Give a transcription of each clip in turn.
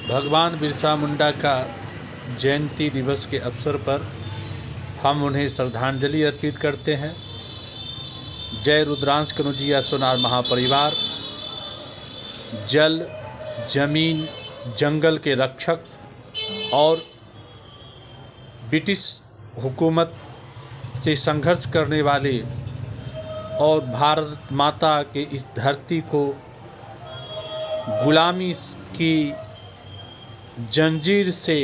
भगवान बिरसा मुंडा का जयंती दिवस के अवसर पर हम उन्हें श्रद्धांजलि अर्पित करते हैं। जय रुद्रांश कनुजिया सोनार महापरिवार जल, जमीन, जंगल के रक्षक और ब्रिटिश हुकूमत से संघर्ष करने वाले और भारत माता के इस धरती को गुलामी की जंजीर से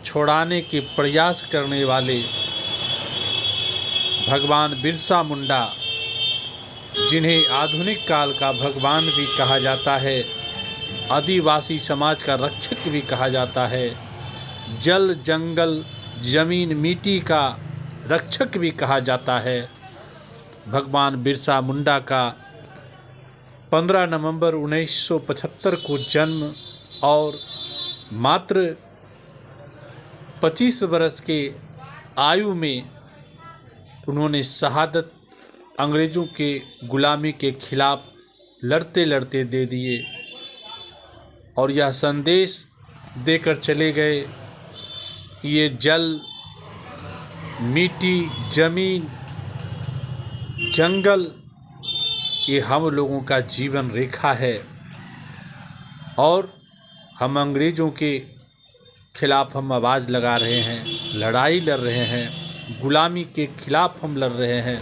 छुड़ाने के प्रयास करने वाले भगवान बिरसा मुंडा, जिन्हें आधुनिक काल का भगवान भी कहा जाता है, आदिवासी समाज का रक्षक भी कहा जाता है, जल, जंगल, जमीन, मिट्टी का रक्षक भी कहा जाता है। भगवान बिरसा मुंडा का 15 नवंबर 1975 को जन्म और मात्र 25 वर्ष के आयु में उन्होंने शहादत अंग्रेज़ों के गुलामी के खिलाफ लड़ते लड़ते दे दिए और यह संदेश देकर चले गए कि ये जल, मिट्टी, ज़मीन, जंगल ये हम लोगों का जीवन रेखा है और हम अंग्रेज़ों के खिलाफ हम आवाज़ लगा रहे हैं, लड़ाई लड़ रहे हैं, गुलामी के खिलाफ हम लड़ रहे हैं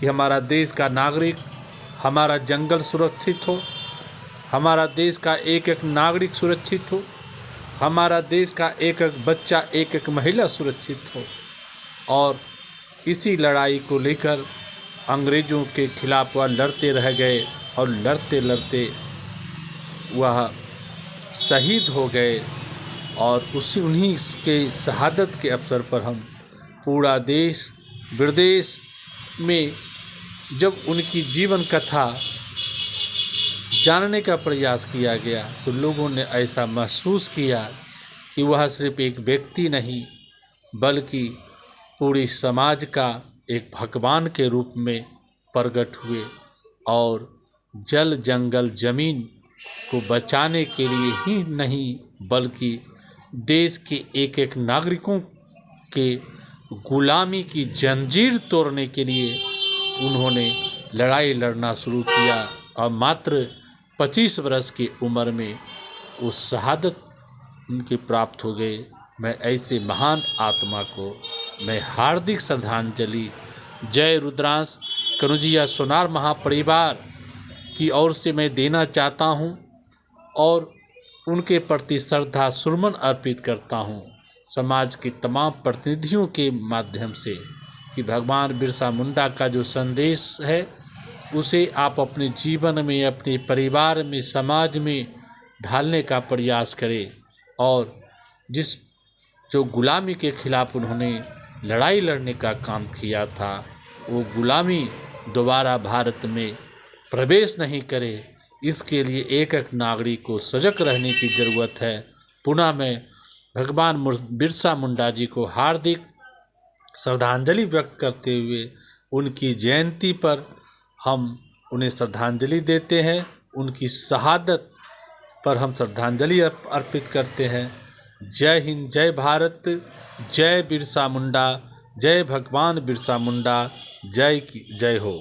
कि हमारा देश का नागरिक, हमारा जंगल सुरक्षित हो, हमारा देश का एक एक नागरिक सुरक्षित हो, हमारा देश का एक एक बच्चा, एक एक महिला सुरक्षित हो। और इसी लड़ाई को लेकर अंग्रेज़ों के खिलाफ वह लड़ते रह गए और लड़ते लड़ते वह शहीद हो गए और उन्हीं के शहादत के अवसर पर हम पूरा देश विदेश में जब उनकी जीवन कथा जानने का प्रयास किया गया तो लोगों ने ऐसा महसूस किया कि वह सिर्फ एक व्यक्ति नहीं बल्कि पूरी समाज का एक भगवान के रूप में प्रकट हुए और जल, जंगल, ज़मीन को बचाने के लिए ही नहीं बल्कि देश के एक एक नागरिकों के गुलामी की जंजीर तोड़ने के लिए उन्होंने लड़ाई लड़ना शुरू किया और मात्र 25 वर्ष की उम्र में उस शहादत उनके प्राप्त हो गए। मैं ऐसे महान आत्मा को मैं हार्दिक श्रद्धांजलि जय रुद्रांश कनुजिया सोनार महापरिवार की ओर से मैं देना चाहता हूं और उनके प्रति श्रद्धा सुमन अर्पित करता हूं समाज के तमाम प्रतिनिधियों के माध्यम से कि भगवान बिरसा मुंडा का जो संदेश है उसे आप अपने जीवन में, अपने परिवार में, समाज में ढालने का प्रयास करें और जो गुलामी के खिलाफ उन्होंने लड़ाई लड़ने का काम किया था वो गुलामी दोबारा भारत में प्रवेश नहीं करे, इसके लिए एक एक नागरिक को सजग रहने की ज़रूरत है। पुनः मैं भगवान बिरसा मुंडा जी को हार्दिक श्रद्धांजलि व्यक्त करते हुए उनकी जयंती पर हम उन्हें श्रद्धांजलि देते हैं, उनकी शहादत पर हम श्रद्धांजलि अर्पित करते हैं। जय हिंद, जय भारत, जय बिरसा मुंडा, जय भगवान बिरसा मुंडा, जय की जय हो।